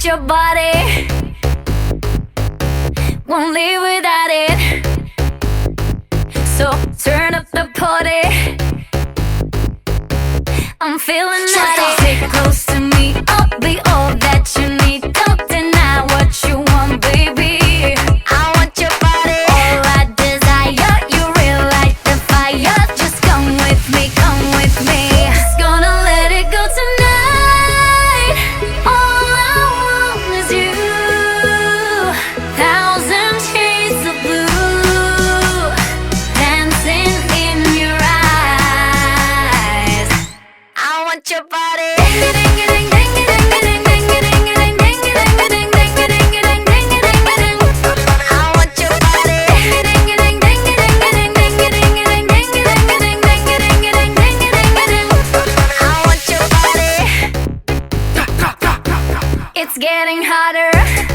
Your body won't live without it, so turn up the party. I'm feeling naughty. Stay close to me, I'll be all that you need. Don't deny what you want, baby. I want your body, all I desire. You really light the fire. Just come with me, come with me. Just gonna let it go tonight. All I want is you. Thousand shades of blue dancing in your eyes. I want your body. It's getting hotter.